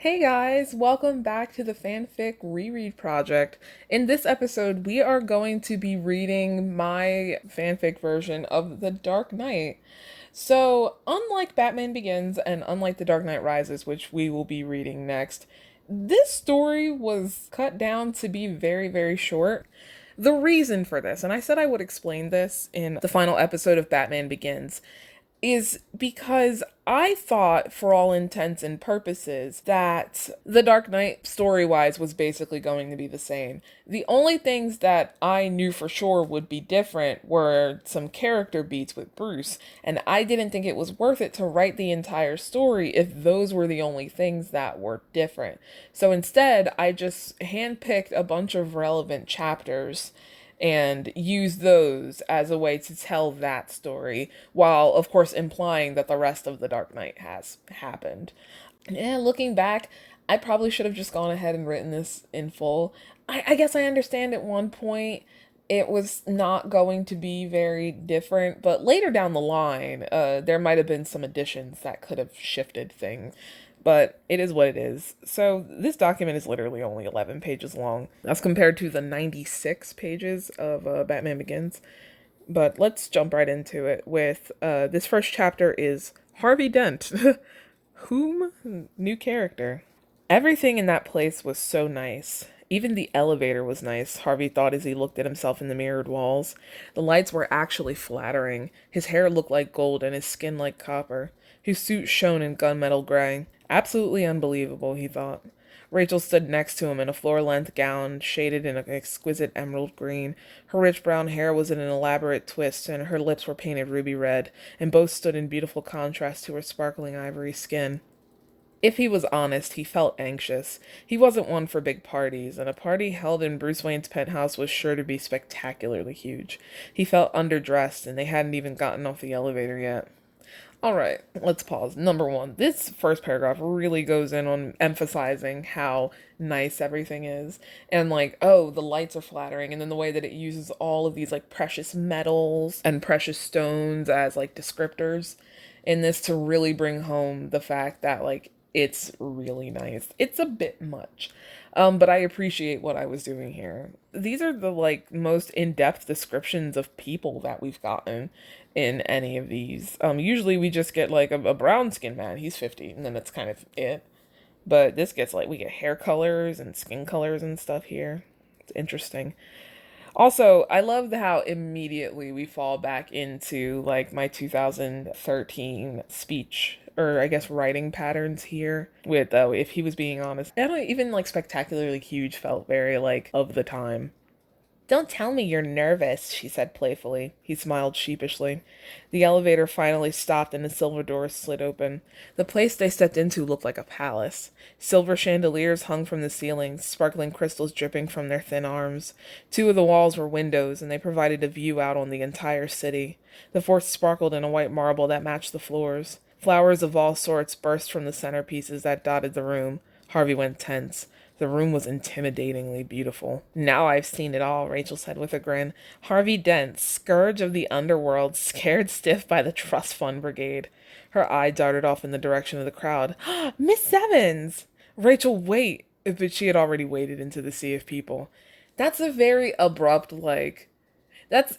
Hey guys, welcome back to the fanfic reread project. In this episode, we are going to be reading my fanfic version of The Dark Knight. So, unlike Batman Begins and unlike The Dark Knight Rises, which we will be reading next, this story was cut down to be very, very short. The reason for this, and I said I would explain this in the final episode of Batman Begins, is because I thought, for all intents and purposes, that The Dark Knight, story wise, was basically going to be the same. The only things that I knew for sure would be different were some character beats with Bruce, and I didn't think it was worth it to write the entire story if those were the only things that were different. So instead, I just handpicked a bunch of relevant chapters and use those as a way to tell that story, while of course implying that the rest of the Dark Knight has happened. And looking back, I probably should have just gone ahead and written this in full. I guess I understand at one point it was not going to be very different, but later down the line, there might have been some additions that could have shifted things. But it is what it is. So this document is literally only 11 pages long, as compared to the 96 pages of Batman Begins. But let's jump right into it with this first chapter is Harvey Dent. Whom? New character. Everything in that place was so nice. Even the elevator was nice, Harvey thought as he looked at himself in the mirrored walls. The lights were actually flattering. His hair looked like gold and his skin like copper. His suit shone in gunmetal gray. Absolutely unbelievable, he thought. Rachel stood next to him in a floor-length gown shaded in an exquisite emerald green. Her rich brown hair was in an elaborate twist, and her lips were painted ruby red, and both stood in beautiful contrast to her sparkling ivory skin. If he was honest, he felt anxious. He wasn't one for big parties, and a party held in Bruce Wayne's penthouse was sure to be spectacularly huge. He felt underdressed, and they hadn't even gotten off the elevator yet. All right, let's pause. Number one, this first paragraph really goes in on emphasizing how nice everything is. And like, oh, the lights are flattering. And then the way that it uses all of these like precious metals and precious stones as like descriptors in this to really bring home the fact that like it's really nice. It's a bit much. But I appreciate what I was doing here. These are the like most in-depth descriptions of people that we've gotten in any of these. Usually we just get like a brown skinned man, he's 50, and then that's kind of it. But this gets like we get hair colors and skin colors and stuff here. It's interesting. Also, I love how immediately we fall back into like my 2013 speech or I guess writing patterns here with if he was being honest. I don't even like spectacularly huge felt very like of the time. Don't tell me you're nervous, she said playfully. He smiled sheepishly. The elevator finally stopped and the silver doors slid open. The place they stepped into looked like a palace. Silver chandeliers hung from the ceilings, sparkling crystals dripping from their thin arms. Two of the walls were windows, and they provided a view out on the entire city. The fourth sparkled in a white marble that matched the floors. Flowers of all sorts burst from the centerpieces that dotted the room. Harvey went tense. The room was intimidatingly beautiful. Now I've seen it all, Rachel said with a grin. Harvey Dent, scourge of the underworld, scared stiff by the trust fund brigade. Her eye darted off in the direction of the crowd. Miss Evans! Rachel, wait! But she had already waded into the sea of people. That's a very abrupt, like,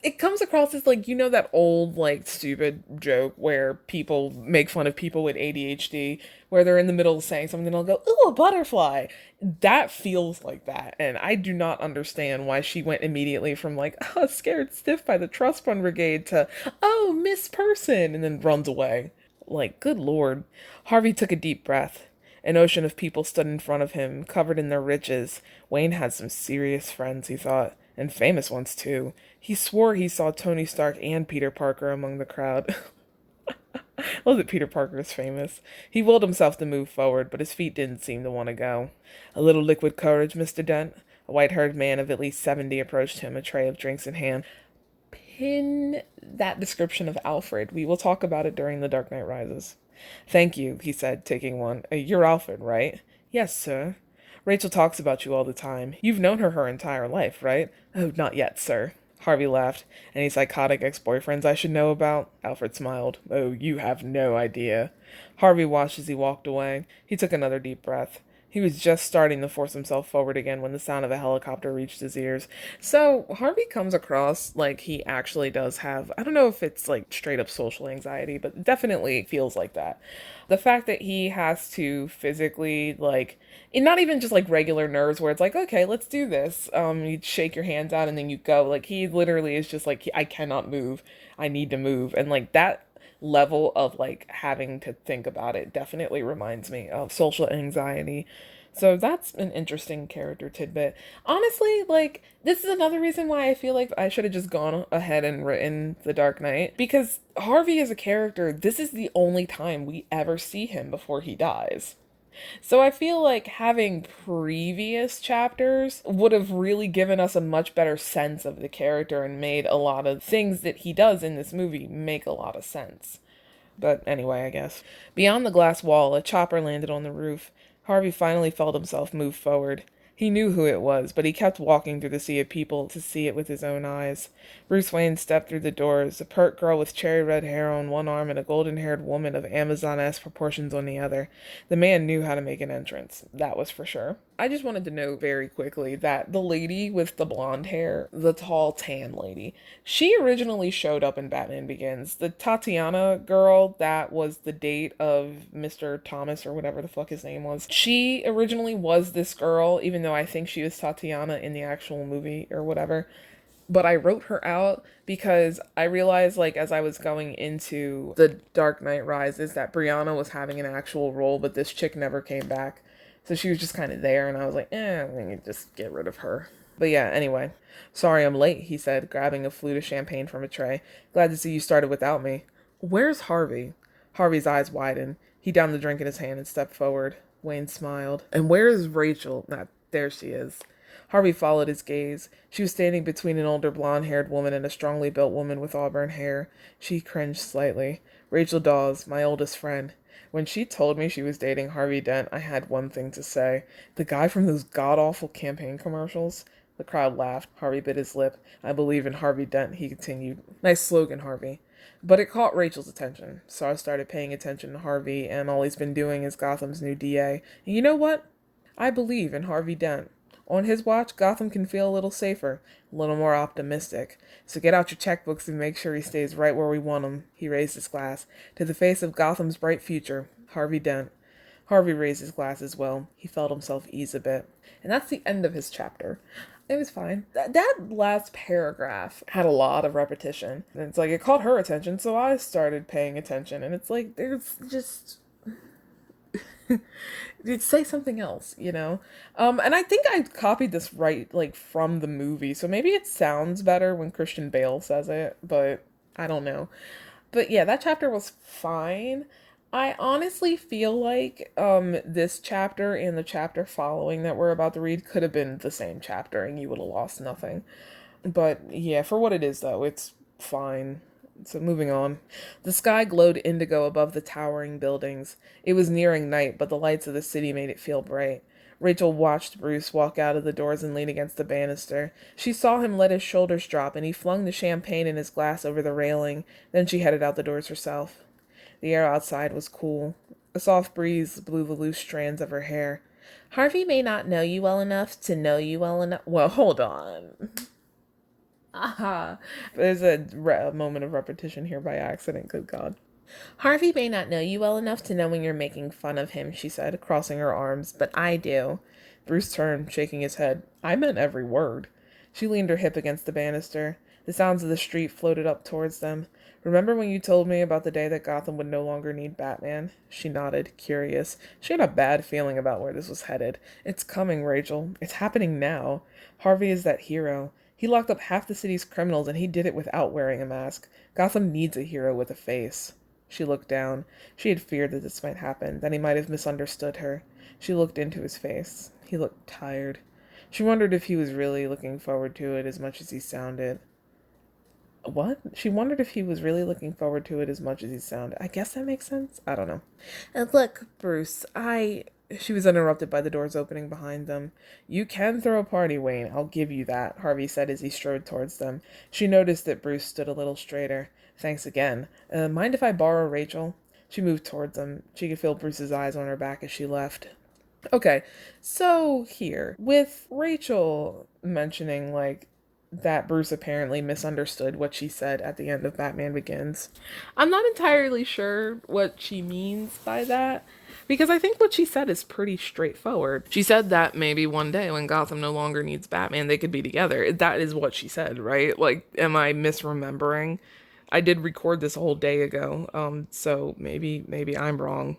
it comes across as like, you know, that old like stupid joke where people make fun of people with ADHD where they're in the middle of saying something and they'll go, ooh, a butterfly. That feels like that, and I do not understand why she went immediately from like, oh, scared stiff by the trust fund brigade to, oh, Miss Person, and then runs away. Like, good lord. Harvey took a deep breath. An ocean of people stood in front of him, covered in their riches. Wayne had some serious friends, he thought, and famous ones too. He swore he saw Tony Stark and Peter Parker among the crowd. Well, that Peter Parker is famous. He willed himself to move forward, but his feet didn't seem to want to go. A little liquid courage, Mr. Dent. A white-haired man of at least 70 approached him, a tray of drinks in hand. Pin that description of Alfred. We will talk about it during The Dark Knight Rises. Thank you, he said, taking one. You're Alfred, right? Yes, sir. Rachel talks about you all the time. You've known her entire life, right? Oh, not yet, sir. Harvey laughed. Any psychotic ex-boyfriends I should know about? Alfred smiled. Oh, you have no idea. Harvey watched as he walked away. He took another deep breath. He was just starting to force himself forward again when the sound of a helicopter reached his ears. So Harvey comes across like he actually does have, I don't know if it's like straight up social anxiety, but definitely feels like that. The fact that he has to physically, like, and not even just like regular nerves where it's like, okay, let's do this. You shake your hands out and then you go. Like, he literally is just like, I cannot move. I need to move. And like that level of like having to think about it definitely reminds me of social anxiety. So that's an interesting character tidbit. Honestly, like, this is another reason why I feel like I should have just gone ahead and written The Dark Knight. Because Harvey as a character, this is the only time we ever see him before he dies. So I feel like having previous chapters would have really given us a much better sense of the character and made a lot of things that he does in this movie make a lot of sense. But anyway, I guess. Beyond the glass wall, a chopper landed on the roof. Harvey finally felt himself move forward. He knew who it was, but he kept walking through the sea of people to see it with his own eyes. Bruce Wayne stepped through the doors, a pert girl with cherry red hair on one arm and a golden-haired woman of Amazon-esque proportions on the other. The man knew how to make an entrance, that was for sure. I just wanted to note very quickly that the lady with the blonde hair, the tall tan lady, she originally showed up in Batman Begins. The Tatiana girl that was the date of Mr. Thomas or whatever the fuck his name was. She originally was this girl, even though I think she was Tatiana in the actual movie or whatever. But I wrote her out because I realized, like, as I was going into The Dark Knight Rises, that Brianna was having an actual role, but this chick never came back. So she was just kind of there, and I was like, I'm gonna just get rid of her. But yeah, anyway. Sorry I'm late, he said, grabbing a flute of champagne from a tray. Glad to see you started without me. Where's Harvey? Harvey's eyes widened. He downed the drink in his hand and stepped forward. Wayne smiled. And where is Rachel? There she is. Harvey followed his gaze. She was standing between an older blonde-haired woman and a strongly built woman with auburn hair. She cringed slightly. Rachel Dawes, my oldest friend. When she told me she was dating Harvey Dent, I had one thing to say. The guy from those god-awful campaign commercials? The crowd laughed. Harvey bit his lip. I believe in Harvey Dent, he continued. Nice slogan, Harvey. But it caught Rachel's attention, so I started paying attention to Harvey, and all he's been doing is Gotham's new DA. And you know what? I believe in Harvey Dent. On his watch, Gotham can feel a little safer, a little more optimistic. So get out your checkbooks and make sure he stays right where we want him. He raised his glass. To the face of Gotham's bright future, Harvey Dent. Harvey raised his glass as well. He felt himself ease a bit. And that's the end of his chapter. It was fine. That last paragraph had a lot of repetition. And it's like, it caught her attention, so I started paying attention. And it's like, there's just... say something else, you know? And I think I copied this right, like, from the movie, so maybe it sounds better when Christian Bale says it, but I don't know. But yeah, that chapter was fine. I honestly feel like this chapter and the chapter following that we're about to read could have been the same chapter and you would have lost nothing. But yeah, for what it is though, it's fine. So moving on. The sky glowed indigo above the towering buildings. It was nearing night, but the lights of the city made it feel bright. Rachel watched Bruce walk out of the doors and lean against the banister. She saw him let his shoulders drop, and he flung the champagne in his glass over the railing. Then she headed out the doors herself. The air outside was cool. A soft breeze blew the loose strands of her hair. Harvey may not know you well enough to know you well enough. Well, hold on. Aha. There's a moment of repetition here by accident, good God. Harvey may not know you well enough to know when you're making fun of him, she said, crossing her arms, but I do. Bruce turned, shaking his head. I meant every word. She leaned her hip against the banister. The sounds of the street floated up towards them. Remember when you told me about the day that Gotham would no longer need Batman? She nodded, curious. She had a bad feeling about where this was headed. It's coming, Rachel. It's happening now. Harvey is that hero. He locked up half the city's criminals, and he did it without wearing a mask. Gotham needs a hero with a face. She looked down. She had feared that this might happen, that he might have misunderstood her. She looked into his face. He looked tired. She wondered if he was really looking forward to it as much as he sounded. What? She wondered if he was really looking forward to it as much as he sounded. I guess that makes sense. I don't know. And look, Bruce, She was interrupted by the doors opening behind them. You can throw a party, Wayne. I'll give you that, Harvey said as he strode towards them. She noticed that Bruce stood a little straighter. Thanks again. Mind if I borrow Rachel? She moved towards them. She could feel Bruce's eyes on her back as she left. Okay, so here, with Rachel mentioning, like, that Bruce apparently misunderstood what she said at the end of Batman Begins, I'm not entirely sure what she means by that. Because I think what she said is pretty straightforward. She said that maybe one day when Gotham no longer needs Batman, they could be together. That is what she said, right? Like, am I misremembering? I did record this a whole day ago, so maybe I'm wrong.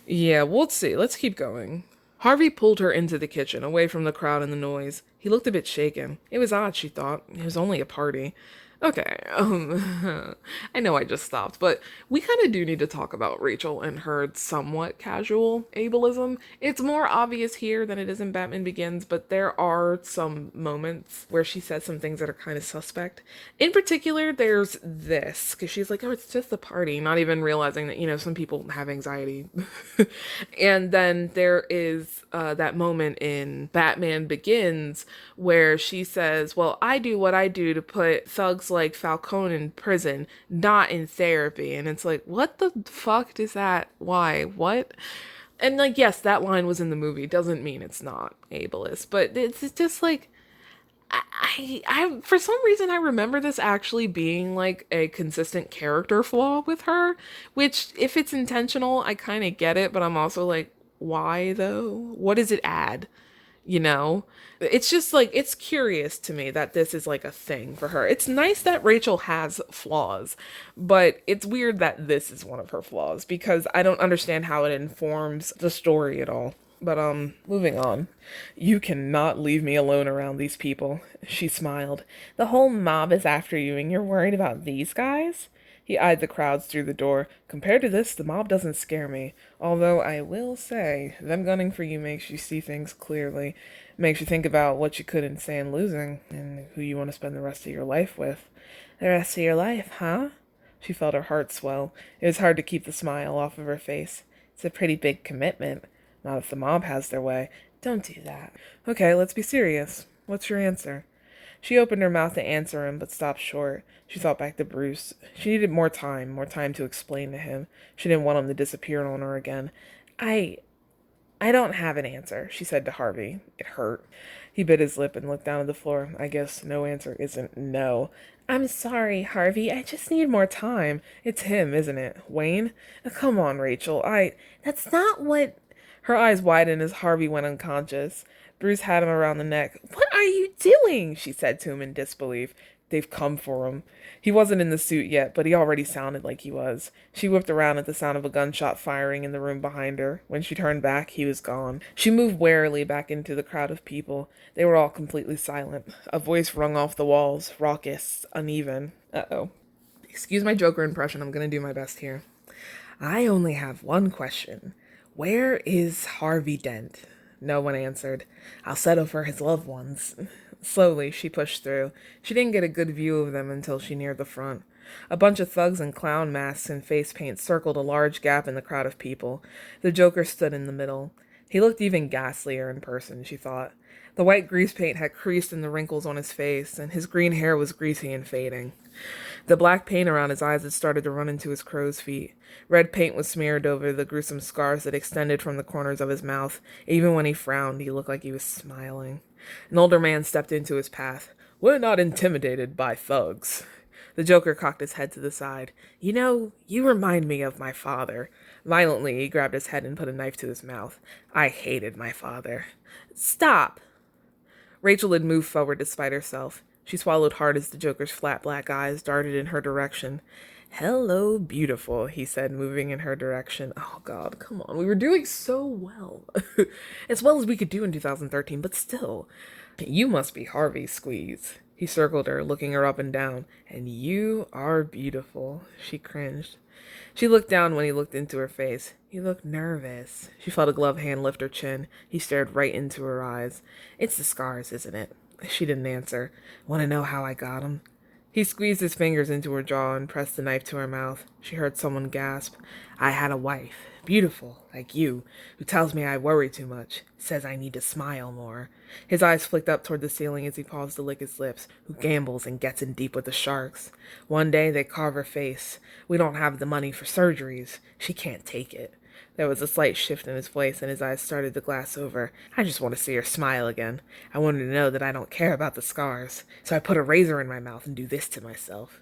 Yeah, we'll see. Let's keep going. Harvey pulled her into the kitchen, away from the crowd and the noise. He looked a bit shaken. It was odd, she thought. It was only a party. Okay, I know I just stopped, but we kind of do need to talk about Rachel and her somewhat casual ableism. It's more obvious here than it is in Batman Begins, but there are some moments where she says some things that are kind of suspect. In particular, there's this, because she's like, oh, it's just a party, not even realizing that, some people have anxiety. And then there is that moment in Batman Begins where she says, well, I do what I do to put thugs like Falcone in prison, not in therapy. And it's like, what the fuck does that? Why? What? And like, yes, that line was in the movie. Doesn't mean it's not ableist, but it's just like, I for some reason I remember this actually being like a consistent character flaw with her, which if it's intentional, I kind of get it, but I'm also like, why though? What does it add? You know? It's just like, it's curious to me that this is like a thing for her. It's nice that Rachel has flaws, but it's weird that this is one of her flaws because I don't understand how it informs the story at all. But moving on. You cannot leave me alone around these people. She smiled. The whole mob is after you and you're worried about these guys? He eyed the crowds through the door. Compared to this, the mob doesn't scare me. Although I will say, them gunning for you makes you see things clearly. Makes you think about what you couldn't stand losing and who you want to spend the rest of your life with. The rest of your life, huh? She felt her heart swell. It was hard to keep the smile off of her face. It's a pretty big commitment. Not if the mob has their way. Don't do that. Okay, let's be serious. What's your answer? She opened her mouth to answer him, but stopped short. She thought back to Bruce. She needed more time to explain to him. She didn't want him to disappear on her again. I I don't have an answer, she said to Harvey. It hurt. He bit his lip and looked down at the floor. I guess no answer isn't no. I'm sorry, Harvey. I just need more time. It's him, isn't it? Wayne? Come on, Rachel. That's not what... Her eyes widened as Harvey went unconscious. Bruce had him around the neck. What are you doing? She said to him in disbelief. They've come for him. He wasn't in the suit yet, but he already sounded like he was. She whipped around at the sound of a gunshot firing in the room behind her. When she turned back, he was gone. She moved warily back into the crowd of people. They were all completely silent. A voice rung off the walls, raucous, uneven. Uh-oh. Excuse my Joker impression. I'm going to do my best here. I only have one question. Where is Harvey Dent? No one answered. I'll settle for his loved ones. Slowly, she pushed through. She didn't get a good view of them until she neared the front. A bunch of thugs in clown masks and face paint circled a large gap in the crowd of people. The Joker stood in the middle. He looked even ghastlier in person, she thought. The white grease paint had creased in the wrinkles on his face, and his green hair was greasy and fading. The black paint around his eyes had started to run into his crow's feet. Red paint was smeared over the gruesome scars that extended from the corners of his mouth. Even when he frowned, he looked like he was smiling. An older man stepped into his path. We're not intimidated by thugs. The Joker cocked his head to the side. You know, you remind me of my father. Violently, he grabbed his head and put a knife to his mouth. I hated my father. Stop! Rachel had moved forward despite herself. She swallowed hard as the Joker's flat black eyes darted in her direction. Hello, beautiful, he said, moving in her direction. Oh, God, come on. We were doing so well. As well as we could do in 2013, but still. You must be Harvey Squeeze. He circled her, looking her up and down. And you are beautiful, she cringed. She looked down when he looked into her face. He looked nervous. She felt a gloved hand lift her chin. He stared right into her eyes. It's the scars, isn't it? She didn't answer. Want to know how I got 'em? He squeezed his fingers into her jaw and pressed the knife to her mouth. She heard someone gasp. I had a wife, beautiful, like you, who tells me I worry too much, says I need to smile more. His eyes flicked up toward the ceiling as he paused to lick his lips, who gambles and gets in deep with the sharks. One day they carve her face. We don't have the money for surgeries. She can't take it. There was a slight shift in his voice, and his eyes started to glass over. I just want to see her smile again. I wanted to know that I don't care about the scars. So I put a razor in my mouth and do this to myself.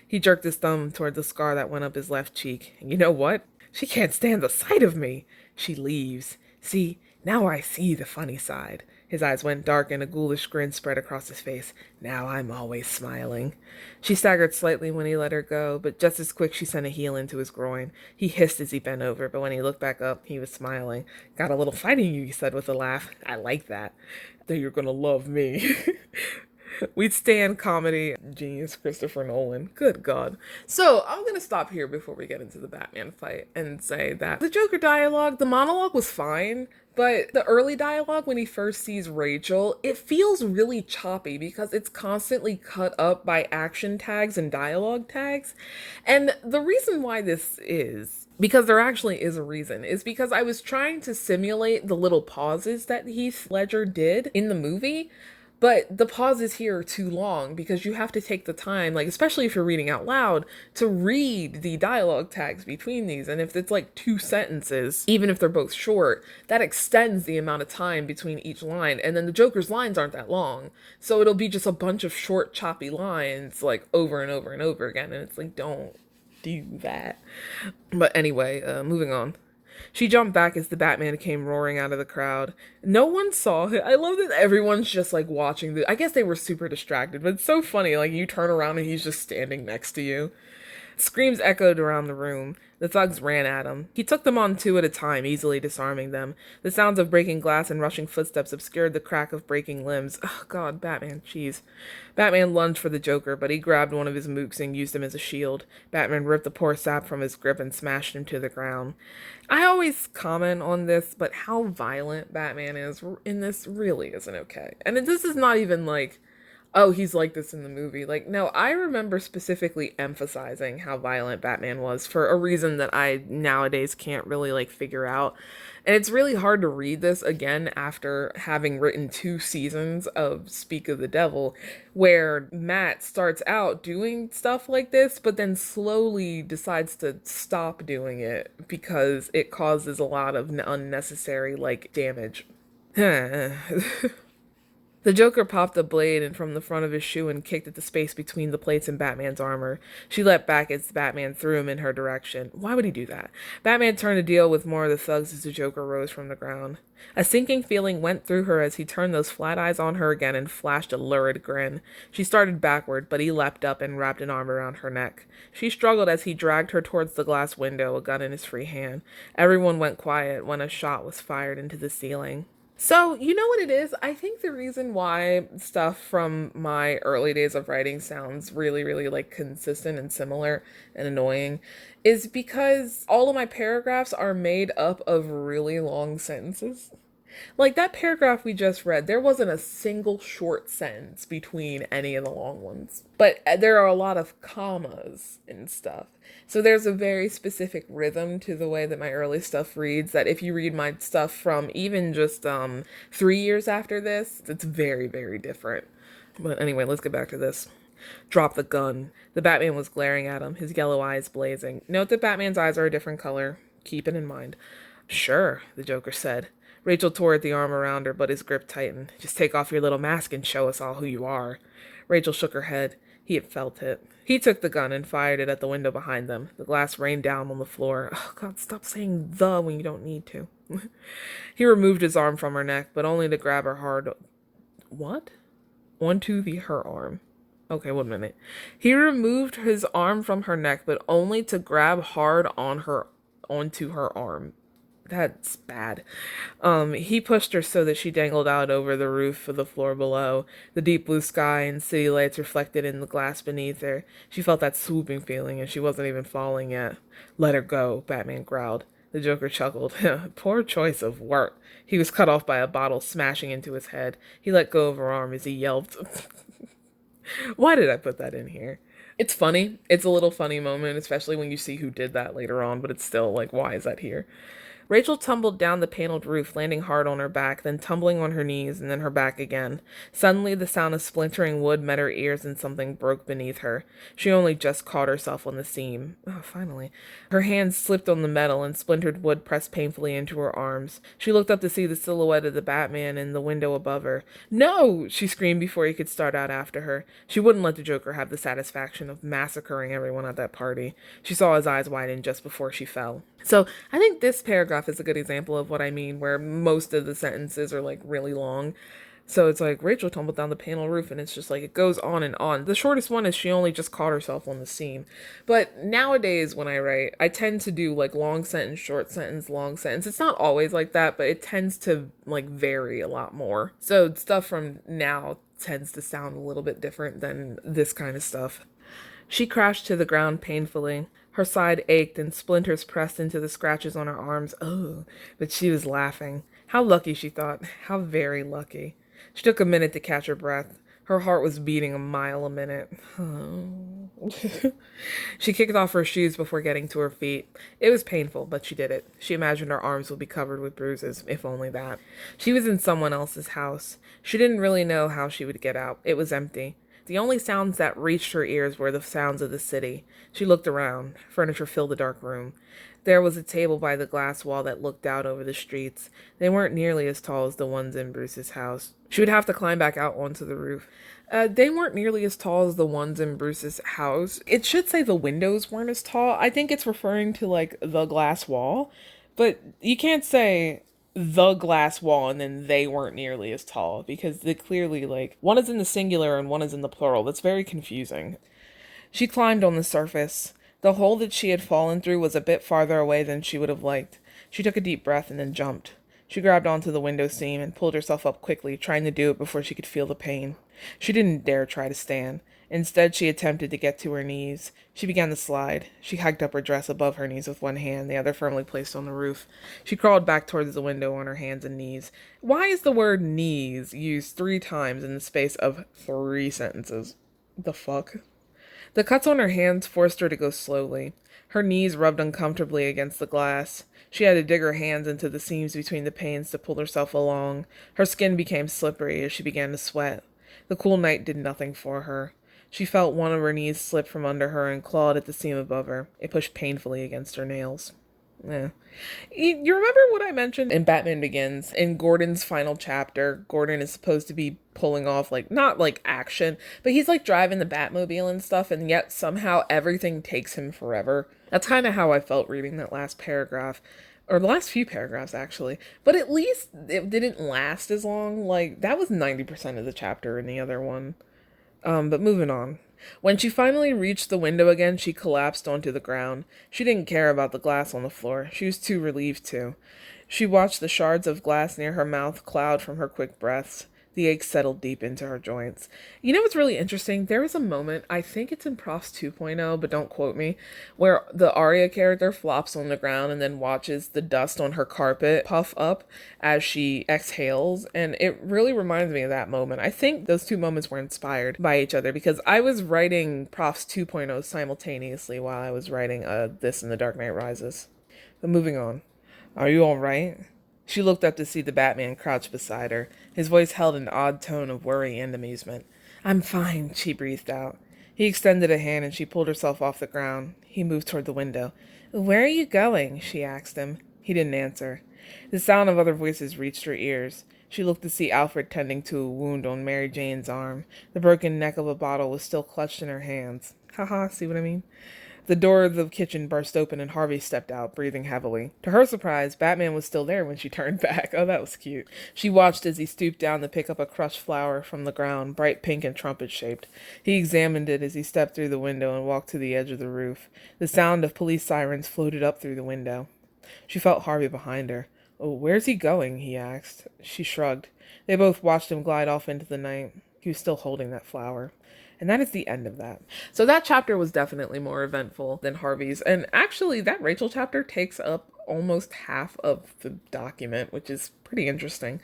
He jerked his thumb toward the scar that went up his left cheek. And you know what? She can't stand the sight of me. She leaves. See, now I see the funny side. His eyes went dark and a ghoulish grin spread across his face. Now I'm always smiling. She staggered slightly when he let her go, but just as quick she sent a heel into his groin. He hissed as he bent over, but when he looked back up, he was smiling. Got a little fight in you, he said with a laugh. I like that. Then you're gonna love me. We'd stand comedy genius Christopher Nolan. Good God. So I'm going to stop here before we get into the Batman fight and say that the Joker dialogue, the monologue was fine, but the early dialogue when he first sees Rachel, it feels really choppy because it's constantly cut up by action tags and dialogue tags. And the reason why this is, because there actually is a reason, is because I was trying to simulate the little pauses that Heath Ledger did in the movie. But the pauses here are too long because you have to take the time, like, especially if you're reading out loud, to read the dialogue tags between these. And if it's like 2 sentences, even if they're both short, that extends the amount of time between each line. And then the Joker's lines aren't that long. So it'll be just a bunch of short, choppy lines, like, over and over and over again. And it's like, don't do that. But anyway, moving on. She jumped back as the Batman came roaring out of the crowd. No one saw it. I love that everyone's just like watching I guess they were super distracted, but it's so funny. Like you turn around and he's just standing next to you. Screams echoed around the room. The thugs ran at him. He took them on 2 at a time, easily disarming them. The sounds of breaking glass and rushing footsteps obscured the crack of breaking limbs. Oh, God, Batman, jeez. Batman lunged for the Joker, but he grabbed one of his mooks and used him as a shield. Batman ripped the poor sap from his grip and smashed him to the ground. I always comment on this, but how violent Batman is in this really isn't okay. And this is not even like, oh, he's like this in the movie. Like, no, I remember specifically emphasizing how violent Batman was for a reason that I nowadays can't really, like, figure out. And it's really hard to read this again after having written 2 seasons of Speak of the Devil, where Matt starts out doing stuff like this, but then slowly decides to stop doing it because it causes a lot of unnecessary, like, damage. The Joker popped a blade in from the front of his shoe and kicked at the space between the plates in Batman's armor. She leapt back as Batman threw him in her direction. Why would he do that? Batman turned to deal with more of the thugs as the Joker rose from the ground. A sinking feeling went through her as he turned those flat eyes on her again and flashed a lurid grin. She started backward, but he leapt up and wrapped an arm around her neck. She struggled as he dragged her towards the glass window, a gun in his free hand. Everyone went quiet when a shot was fired into the ceiling. So, you know what it is? I think the reason why stuff from my early days of writing sounds really, really like consistent and similar and annoying is because all of my paragraphs are made up of really long sentences. Like that paragraph we just read, there wasn't a single short sentence between any of the long ones. But there are a lot of commas and stuff. So there's a very specific rhythm to the way that my early stuff reads that if you read my stuff from even just 3 years after this, it's very, very different. But anyway, let's get back to this. Drop the gun. The Batman was glaring at him, his yellow eyes blazing. Note that Batman's eyes are a different color. Keep it in mind. Sure, the Joker said. Rachel tore at the arm around her, but his grip tightened. Just take off your little mask and show us all who you are. Rachel shook her head. He had felt it. He took the gun and fired it at the window behind them. The glass rained down on the floor. Oh, God, stop saying the when you don't need to. He removed his arm from her neck, but only to grab her hard... What? Onto her arm. Okay, 1 minute. He removed his arm from her neck, but only to grab hard onto her arm. That's bad. He pushed her so that she dangled out over the roof of the floor below. The deep blue sky and city lights reflected in the glass beneath her. She felt that swooping feeling, and she wasn't even falling yet. Let her go, Batman growled. The Joker chuckled. Poor choice of word. He was cut off by a bottle smashing into his head. He let go of her arm as he yelped. Why did I put that in here? It's funny. It's a little funny moment, especially when you see who did that later on, but it's still like, why is that here? Rachel tumbled down the paneled roof, landing hard on her back, then tumbling on her knees, and then her back again. Suddenly, the sound of splintering wood met her ears and something broke beneath her. She only just caught herself on the seam. Oh, finally. Her hands slipped on the metal, and splintered wood pressed painfully into her arms. She looked up to see the silhouette of the Batman in the window above her. "No!" she screamed before he could start out after her. She wouldn't let the Joker have the satisfaction of massacring everyone at that party. She saw his eyes widen just before she fell. So I think this paragraph is a good example of what I mean, where most of the sentences are like really long. So it's like Rachel tumbled down the panel roof, and it's just like it goes on and on. The shortest one is she only just caught herself on the seam. But nowadays when I write, I tend to do like long sentence, short sentence, long sentence. It's not always like that, but it tends to like vary a lot more. So stuff from now tends to sound a little bit different than this kind of stuff. She crashed to the ground painfully. Her side ached and splinters pressed into the scratches on her arms. Oh, but she was laughing. How lucky, she thought. How very lucky. She took a minute to catch her breath. Her heart was beating a mile a minute. Oh. She kicked off her shoes before getting to her feet. It was painful, but she did it. She imagined her arms would be covered with bruises, if only that. She was in someone else's house. She didn't really know how she would get out. It was empty. The only sounds that reached her ears were the sounds of the city. She looked around. Furniture filled the dark room. There was a table by the glass wall that looked out over the streets. They weren't nearly as tall as the ones in Bruce's house. She would have to climb back out onto the roof. They weren't nearly as tall as the ones in Bruce's house. It should say the windows weren't as tall. I think it's referring to, like, the glass wall. But you can't say the glass wall and then they weren't nearly as tall, because they clearly, like, one is in the singular and one is in the plural. That's very confusing. She climbed on the surface. The hole that she had fallen through was a bit farther away than she would have liked. She took a deep breath and then jumped. She grabbed onto the window seam and pulled herself up quickly, trying to do it before she could feel the pain. She didn't dare try to stand. Instead, she attempted to get to her knees. She began to slide. She hiked up her dress above her knees with one hand, the other firmly placed on the roof. She crawled back towards the window on her hands and knees. Why is the word knees used 3 times in the space of 3 sentences? The fuck? The cuts on her hands forced her to go slowly. Her knees rubbed uncomfortably against the glass. She had to dig her hands into the seams between the panes to pull herself along. Her skin became slippery as she began to sweat. The cool night did nothing for her. She felt one of her knees slip from under her and clawed at the seam above her. It pushed painfully against her nails. Yeah. You remember what I mentioned in Batman Begins? In Gordon's final chapter, Gordon is supposed to be pulling off, like, not like action, but he's like driving the Batmobile and stuff, and yet somehow everything takes him forever. That's kind of how I felt reading that last paragraph. Or the last few paragraphs, actually. But at least it didn't last as long. Like, that was 90% of the chapter in the other one. But moving on. When she finally reached the window again, she collapsed onto the ground. She didn't care about the glass on the floor. She was too relieved to. She watched the shards of glass near her mouth cloud from her quick breaths. The ache settled deep into her joints. You know what's really interesting? There is a moment, I think it's in Profs 2.0, but don't quote me, where the Arya character flops on the ground and then watches the dust on her carpet puff up as she exhales, and it really reminds me of that moment. I think those 2 moments were inspired by each other, because I was writing Profs 2.0 simultaneously while I was writing this in The Dark Knight Rises. But moving on. Are you all right? She looked up to see the Batman crouched beside her. His voice held an odd tone of worry and amusement. "I'm fine," she breathed out. He extended a hand and she pulled herself off the ground. He moved toward the window. "Where are you going?" she asked him. He didn't answer. The sound of other voices reached her ears. She looked to see Alfred tending to a wound on Mary Jane's arm. The broken neck of a bottle was still clutched in her hands. Haha, see what I mean? The door of the kitchen burst open and Harvey stepped out, breathing heavily. To her surprise, Batman was still there when she turned back. Oh, that was cute. She watched as he stooped down to pick up a crushed flower from the ground, bright pink and trumpet-shaped. He examined it as he stepped through the window and walked to the edge of the roof. The sound of police sirens floated up through the window. She felt Harvey behind her. "Oh, where's he going?" he asked. She shrugged. They both watched him glide off into the night. He was still holding that flower. And that is the end of that. So that chapter was definitely more eventful than Harvey's. And actually, that Rachel chapter takes up almost half of the document, which is pretty interesting.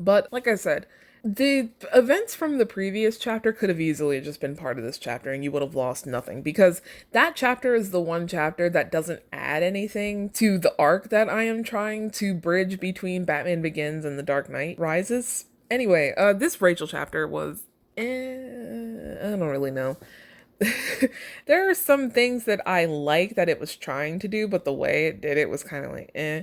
But like I said, The events from the previous chapter could have easily just been part of this chapter and you would have lost nothing, because that chapter is the one chapter that doesn't add anything to the arc that I am trying to bridge between Batman Begins and The Dark Knight Rises. Anyway, this Rachel chapter was, I don't really know. There are some things that I like that it was trying to do, but the way it did it was kind of like, eh.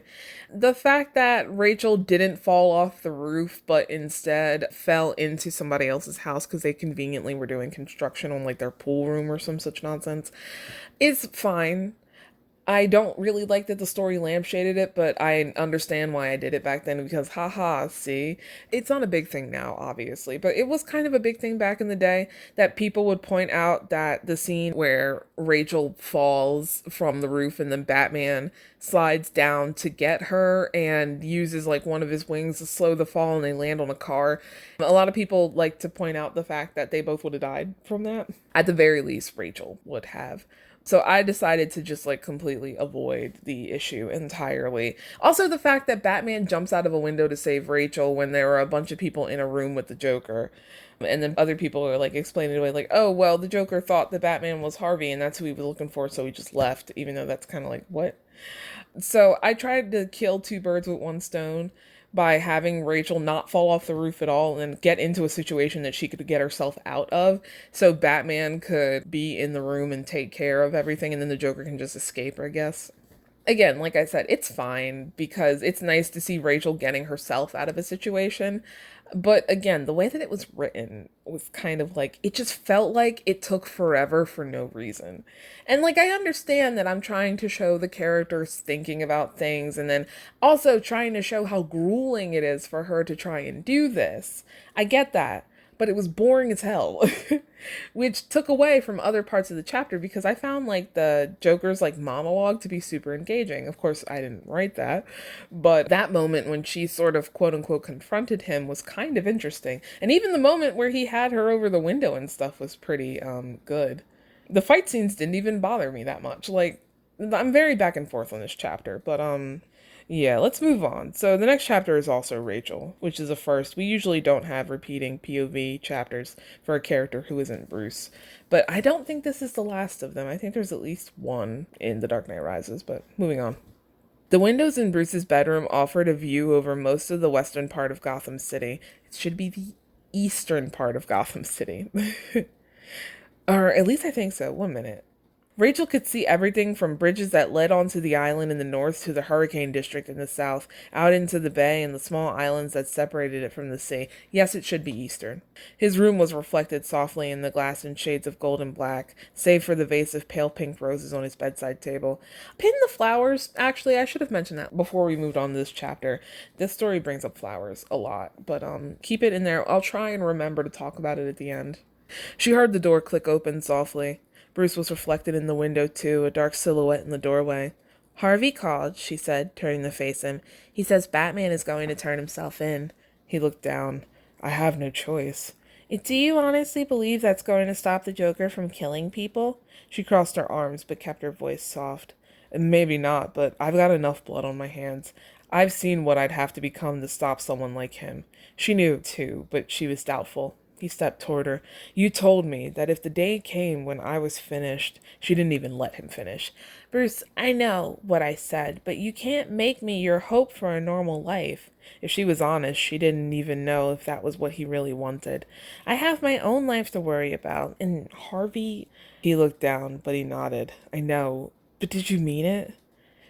The fact that Rachel didn't fall off the roof, but instead fell into somebody else's house because they conveniently were doing construction on like their pool room or some such nonsense is fine. I don't really like that the story lampshaded it, but I understand why I did it back then because, haha, see? It's not a big thing now, obviously, but it was kind of a big thing back in the day that people would point out that the scene where Rachel falls from the roof and then Batman slides down to get her and uses like one of his wings to slow the fall and they land on a car. A lot of people like to point out the fact that they both would have died from that. At the very least, Rachel would have. So I decided to just like completely avoid the issue entirely. Also, the fact that Batman jumps out of a window to save Rachel when there are a bunch of people in a room with the Joker. And then other people are like explaining it away, like, oh, well, the Joker thought that Batman was Harvey and that's who he was looking for, so he just left, even though that's kind of like, what? So I tried to kill two birds with one stone by having Rachel not fall off the roof at all and get into a situation that she could get herself out of, so Batman could be in the room and take care of everything and then the Joker can just escape, I guess. Again, like I said, it's fine because it's nice to see Rachel getting herself out of a situation. But again, the way that it was written was kind of like, it just felt like it took forever for no reason. And like, I understand that I'm trying to show the characters thinking about things and then also trying to show how grueling it is for her to try and do this. I get that. But it was boring as hell, which took away from other parts of the chapter because I found like the Joker's like monologue to be super engaging. Of course, I didn't write that, but that moment when she sort of quote unquote confronted him was kind of interesting. And even the moment where he had her over the window and stuff was pretty good. The fight scenes didn't even bother me that much. Like, I'm very back and forth on this chapter, but yeah, let's move on. So the next chapter is also Rachel, which is a first. We usually don't have repeating POV chapters for a character who isn't Bruce, but I don't think this is the last of them. I think there's at least one in The Dark Knight Rises, but moving on. The windows in Bruce's bedroom offered a view over most of the western part of Gotham City. It should be the eastern part of Gotham City. Or at least I think so. 1 minute. Rachel could see everything from bridges that led onto the island in the north to the Hurricane District in the south, out into the bay and the small islands that separated it from the sea. Yes, it should be eastern. His room was reflected softly in the glass in shades of gold and black, save for the vase of pale pink roses on his bedside table. Pin the flowers. Actually, I should have mentioned that before we moved on to this chapter. This story brings up flowers a lot, but keep it in there. I'll try and remember to talk about it at the end. She heard the door click open softly. Bruce was reflected in the window, too, a dark silhouette in the doorway. Harvey called, she said, turning to face him. He says Batman is going to turn himself in. He looked down. I have no choice. Do you honestly believe that's going to stop the Joker from killing people? She crossed her arms, but kept her voice soft. Maybe not, but I've got enough blood on my hands. I've seen what I'd have to become to stop someone like him. She knew, too, but she was doubtful. He stepped toward her. You told me that if the day came when I was finished, she didn't even let him finish. Bruce, I know what I said, but you can't make me your hope for a normal life. If she was honest, she didn't even know if that was what he really wanted. I have my own life to worry about, and Harvey... He looked down, but he nodded. I know, but did you mean it?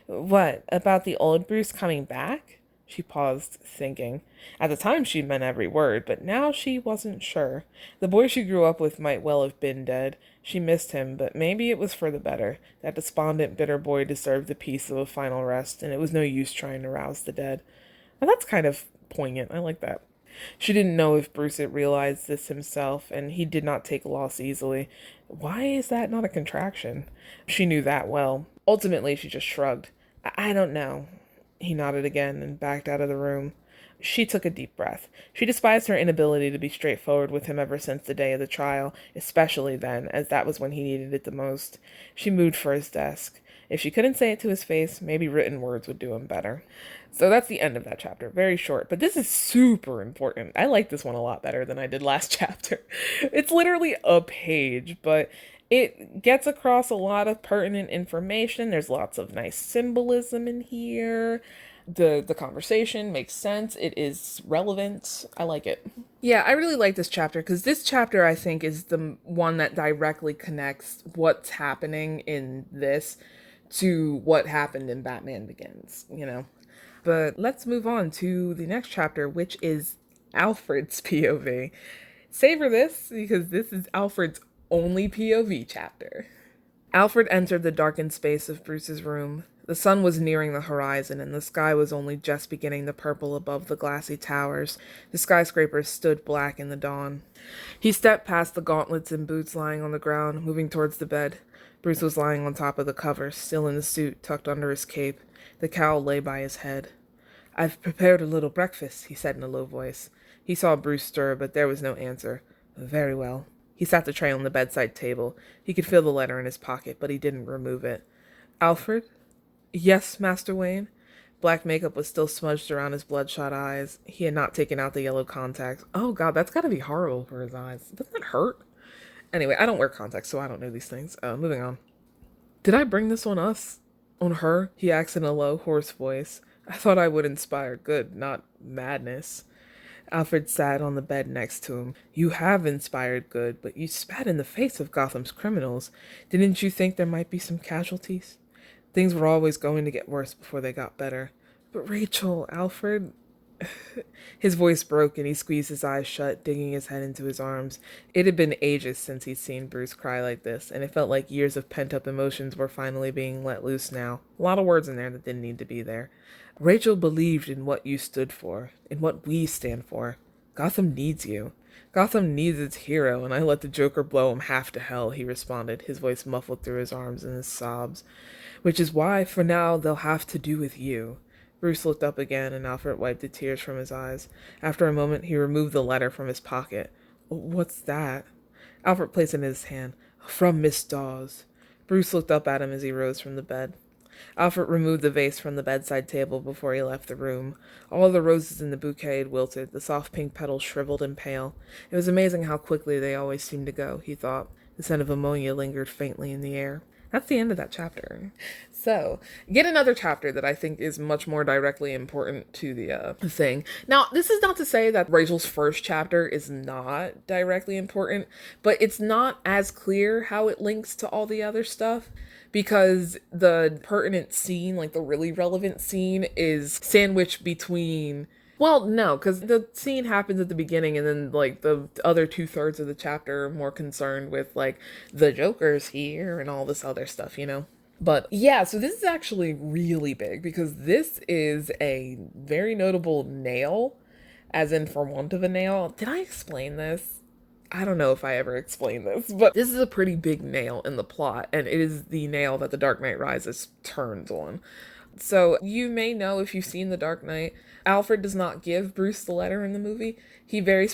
What, about the old Bruce coming back? She paused, thinking. At the time, she meant every word, but now she wasn't sure. The boy she grew up with might well have been dead. She missed him, but maybe it was for the better. That despondent, bitter boy deserved the peace of a final rest, and it was no use trying to rouse the dead. Well, that's kind of poignant. I like that. She didn't know if Bruce had realized this himself, and he did not take loss easily. Why is that not a contraction? She knew that well. Ultimately, she just shrugged. I don't know. He nodded again and backed out of the room. She took a deep breath. She despised her inability to be straightforward with him ever since the day of the trial, especially then, as that was when he needed it the most. She moved for his desk. If she couldn't say it to his face, maybe written words would do him better. So that's the end of that chapter. Very short, but this is super important. I like this one a lot better than I did last chapter. It's literally a page, but it gets across a lot of pertinent information. There's lots of nice symbolism in here. The conversation makes sense. It is relevant. I like it. Yeah, I really like this chapter because this chapter, I think, is the one that directly connects what's happening in this to what happened in Batman Begins, you know? But let's move on to the next chapter, which is Alfred's POV. Savor this because this is Alfred's only POV chapter. Alfred entered the darkened space of Bruce's room. The sun was nearing the horizon, and the sky was only just beginning to purple above the glassy towers. The skyscrapers stood black in the dawn. He stepped past the gauntlets and boots lying on the ground, moving towards the bed. Bruce was lying on top of the covers, still in the suit, tucked under his cape. The cowl lay by his head. "I've prepared a little breakfast," he said in a low voice. He saw Bruce stir, but there was no answer. "Very well." He sat the tray on the bedside table. He could feel the letter in his pocket, but he didn't remove it. "Alfred?" "Yes, Master Wayne?" Black makeup was still smudged around his bloodshot eyes. He had not taken out the yellow contacts. Oh god, that's gotta be horrible for his eyes. Doesn't that hurt? Anyway, I don't wear contacts, so I don't know these things. Moving on. "Did I bring this on us? On her?" he asked in a low, hoarse voice. "I thought I would inspire good, not madness." Alfred sat on the bed next to him. "You have inspired good, but you spat in the face of Gotham's criminals. Didn't you think there might be some casualties? Things were always going to get worse before they got better." "But Rachel, Alfred..." His voice broke and he squeezed his eyes shut, digging his head into his arms. It had been ages since he'd seen Bruce cry like this, and it felt like years of pent-up emotions were finally being let loose now. A lot of words in there that didn't need to be there. "Rachel believed in what you stood for, in what we stand for. Gotham needs you. Gotham needs its hero, and I let the Joker blow him half to hell," he responded, his voice muffled through his arms and his sobs. "Which is why, for now, they'll have to do with you." Bruce looked up again, and Alfred wiped the tears from his eyes. After a moment, he removed the letter from his pocket. "What's that?" Alfred placed it in his hand. "From Miss Dawes." Bruce looked up at him as he rose from the bed. Alfred removed the vase from the bedside table before he left the room. All of the roses in the bouquet had wilted, the soft pink petals shriveled and pale. It was amazing how quickly they always seemed to go, he thought. The scent of ammonia lingered faintly in the air. That's the end of that chapter. So, yet another chapter that I think is much more directly important to the thing. Now, this is not to say that Rachel's first chapter is not directly important, but it's not as clear how it links to all the other stuff, because the pertinent scene, like the really relevant scene, is sandwiched between... Well, no, because the scene happens at the beginning, and then, like, the other 2/3 of the chapter are more concerned with, like, the Joker's here and all this other stuff, you know? But, yeah, so this is actually really big, because this is a very notable nail, as in for want of a nail. Did I explain this? I don't know if I ever explained this, but this is a pretty big nail in the plot, and it is the nail that The Dark Knight Rises turns on. So you may know, if you've seen The Dark Knight, Alfred does not give Bruce the letter in the movie. He very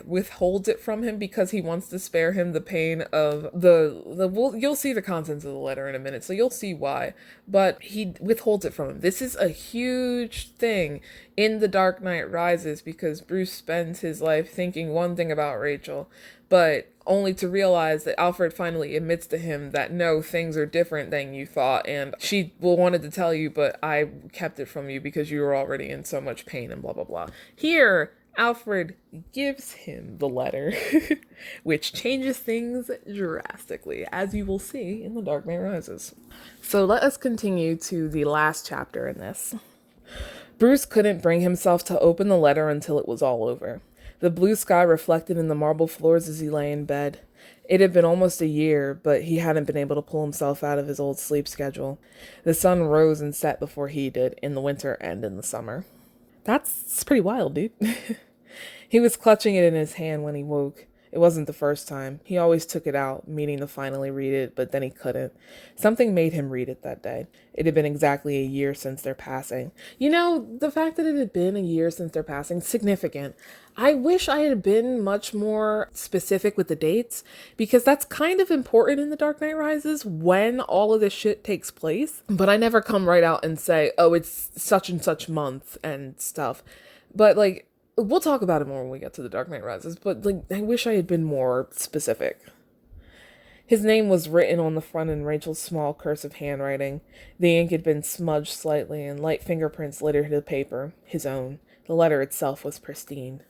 withholds it from him because he wants to spare him the pain of you'll see the contents of the letter in a minute, so you'll see why. But he withholds it from him. This is a huge thing in The Dark Knight Rises because Bruce spends his life thinking one thing about Rachel, but only to realize that Alfred finally admits to him that no, things are different than you thought, and she wanted to tell you, but I kept it from you because you were already in so much pain and blah blah blah. Here, Alfred gives him the letter, which changes things drastically, as you will see in The Dark Knight Rises. So let us continue to the last chapter in this. Bruce couldn't bring himself to open the letter until it was all over. The blue sky reflected in the marble floors as he lay in bed. It had been almost a year, but he hadn't been able to pull himself out of his old sleep schedule. The sun rose and set before he did, in the winter and in the summer. That's pretty wild, dude. He was clutching it in his hand when he woke. It wasn't the first time. He always took it out, meaning to finally read it, but then he couldn't. Something made him read it that day. It had been exactly a year since their passing. You know, the fact that it had been a year since their passing, significant. I wish I had been much more specific with the dates, because that's kind of important in The Dark Knight Rises when all of this shit takes place. But I never come right out and say, oh, it's such and such month and stuff. But like, we'll talk about it more when we get to The Dark Knight Rises, but like, I wish I had been more specific. His name was written on the front in Rachel's small cursive handwriting. The ink had been smudged slightly, and light fingerprints littered the paper, his own. The letter itself was pristine.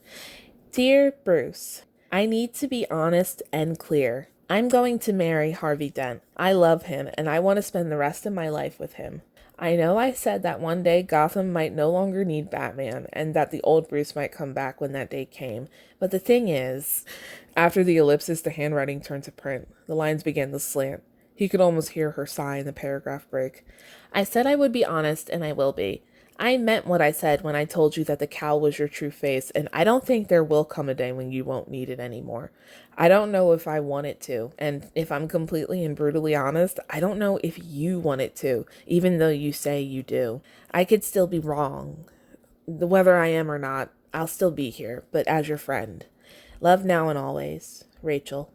Dear Bruce, I need to be honest and clear. I'm going to marry Harvey Dent. I love him, and I want to spend the rest of my life with him. I know I said that one day Gotham might no longer need Batman, and that the old Bruce might come back when that day came. But the thing is, after the ellipsis, the handwriting turned to print. The lines began to slant. He could almost hear her sigh in the paragraph break. I said I would be honest, and I will be. I meant what I said when I told you that the cowl was your true face, and I don't think there will come a day when you won't need it anymore. I don't know if I want it to, and if I'm completely and brutally honest, I don't know if you want it to, even though you say you do. I could still be wrong. Whether I am or not, I'll still be here, but as your friend. Love now and always, Rachel.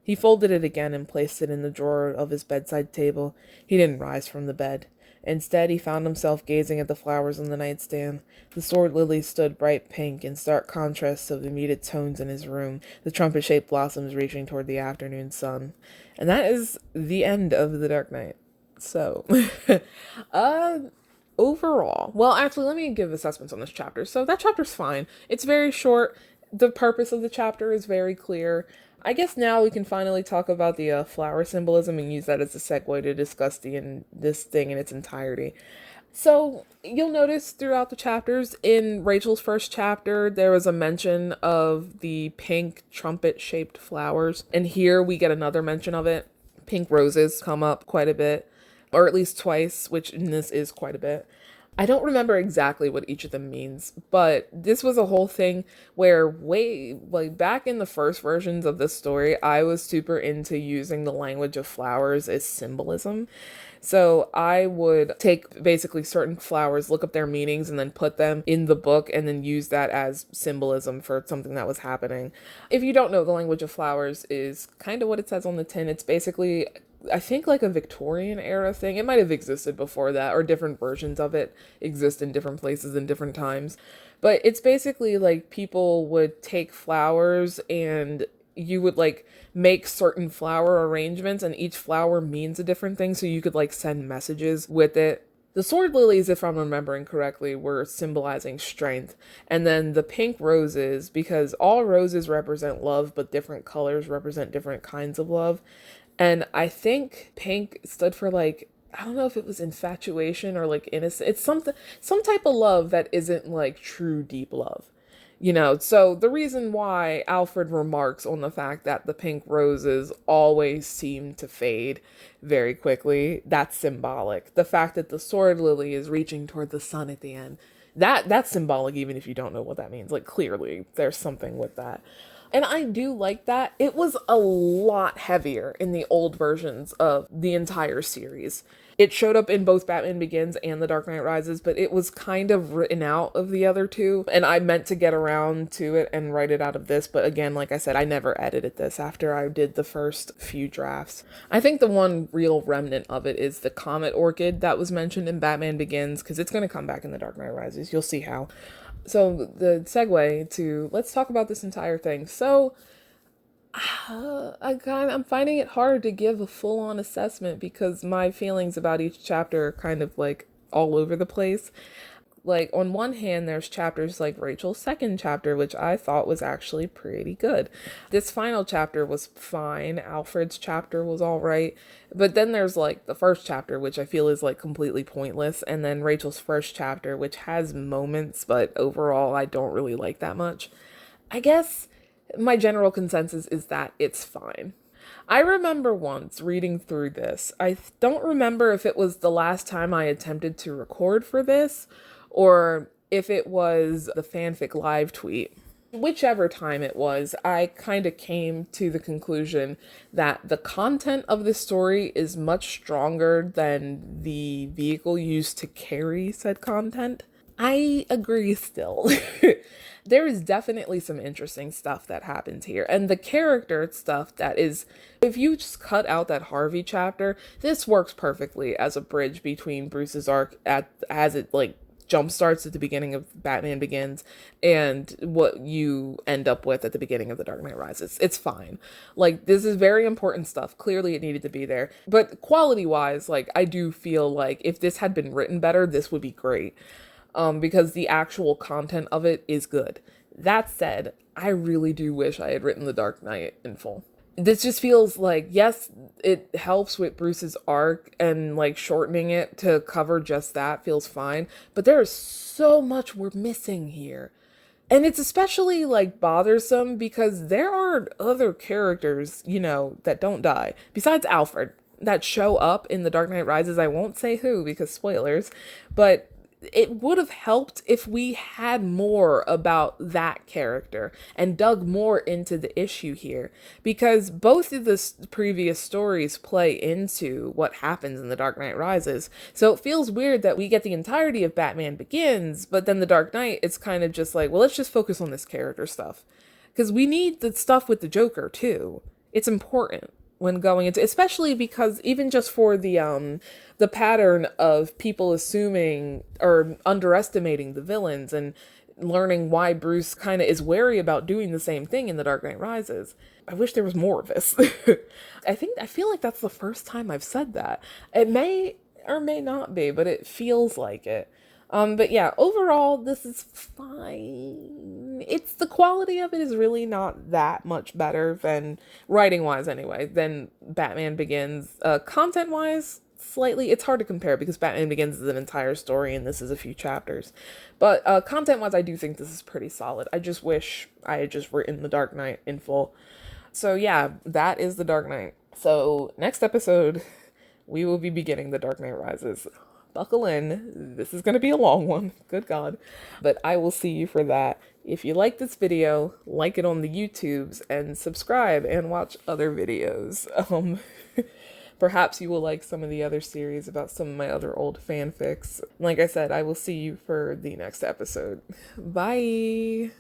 He folded it again and placed it in the drawer of his bedside table. He didn't rise from the bed. Instead, he found himself gazing at the flowers on the nightstand. The sword lilies stood bright pink in stark contrast to the muted tones in his room, the trumpet-shaped blossoms reaching toward the afternoon sun. And that is the end of The Dark Knight. So, overall, well, actually, let me give assessments on this chapter. So that chapter's fine. It's very short. The purpose of the chapter is very clear. I guess now we can finally talk about the flower symbolism and use that as a segue to discuss this thing in its entirety. So you'll notice throughout the chapters, in Rachel's first chapter, there was a mention of the pink trumpet-shaped flowers. And here we get another mention of it. Pink roses come up quite a bit, or at least twice, which in this is quite a bit. I don't remember exactly what each of them means, but this was a whole thing where back in the first versions of this story, I was super into using the language of flowers as symbolism. So I would take basically certain flowers, look up their meanings, and then put them in the book and then use that as symbolism for something that was happening. If you don't know, the language of flowers is kind of what it says on the tin. It's basically, I think, like a Victorian era thing. It might have existed before that, or different versions of it exist in different places in different times. But it's basically like people would take flowers and you would like make certain flower arrangements, and each flower means a different thing, so you could like send messages with it. The sword lilies, if I'm remembering correctly, were symbolizing strength. And then the pink roses, because all roses represent love, but different colors represent different kinds of love. And I think pink stood for like, I don't know if it was infatuation or like innocent. It's some type of love that isn't like true deep love. You know, so the reason why Alfred remarks on the fact that the pink roses always seem to fade very quickly, that's symbolic. The fact that the sword lily is reaching toward the sun at the end, that's symbolic even if you don't know what that means. Like, clearly there's something with that. And I do like that. It was a lot heavier in the old versions of the entire series. It showed up in both Batman Begins and The Dark Knight Rises, but it was kind of written out of the other two. And I meant to get around to it and write it out of this. But again, like I said, I never edited this after I did the first few drafts. I think the one real remnant of it is the Comet Orchid that was mentioned in Batman Begins, because it's going to come back in The Dark Knight Rises. You'll see how. So the segue to, let's talk about this entire thing. So I'm finding it hard to give a full-on assessment because my feelings about each chapter are kind of like all over the place. Like, on one hand, there's chapters like Rachel's second chapter, which I thought was actually pretty good. This final chapter was fine. Alfred's chapter was all right. But then there's like the first chapter, which I feel is like completely pointless. And then Rachel's first chapter, which has moments, but overall I don't really like that much. I guess my general consensus is that it's fine. I remember once reading through this. I don't remember if it was the last time I attempted to record for this, or if it was the fanfic live tweet. whichever time it was, I kind of came to the conclusion that the content of this story is much stronger than the vehicle used to carry said content. I agree still. There is definitely some interesting stuff that happens here. And the character stuff that is, if you just cut out that Harvey chapter, this works perfectly as a bridge between Bruce's arc as it like jump starts at the beginning of Batman Begins and what you end up with at the beginning of The Dark Knight Rises. It's fine. Like, this is very important stuff. Clearly it needed to be there. But quality-wise, like, I do feel like if this had been written better, this would be great. Because the actual content of it is good. That said, I really do wish I had written The Dark Knight in full. This just feels like, yes, it helps with Bruce's arc, and like shortening it to cover just that feels fine, but there is so much we're missing here. And it's especially like bothersome because there are other characters, that don't die besides Alfred that show up in The Dark Knight Rises. I won't say who because spoilers, but it would have helped if we had more about that character and dug more into the issue here, because both of the previous stories play into what happens in The Dark Knight Rises. So it feels weird that we get the entirety of Batman Begins, but then The Dark Knight, it's kind of just like, well, let's just focus on this character stuff. Because we need the stuff with the Joker too. It's important when going into, especially because even just for the pattern of people assuming or underestimating the villains and learning why Bruce kind of is wary about doing the same thing in The Dark Knight Rises. I wish there was more of this. I feel like that's the first time I've said that. It may or may not be, but it feels like it. But yeah, overall, this is fine. It's the quality of it is really not that much better than, writing-wise anyway, than Batman Begins. Content-wise, slightly, it's hard to compare because Batman Begins is an entire story and this is a few chapters. But content-wise, I do think this is pretty solid. I just wish I had just written The Dark Knight in full. So yeah, that is The Dark Knight. So next episode, we will be beginning The Dark Knight Rises. Buckle in. This is going to be a long one. Good God. But I will see you for that. If you like this video, like it on the YouTubes and subscribe and watch other videos. Perhaps you will like some of the other series about some of my other old fanfics. Like I said, I will see you for the next episode. Bye!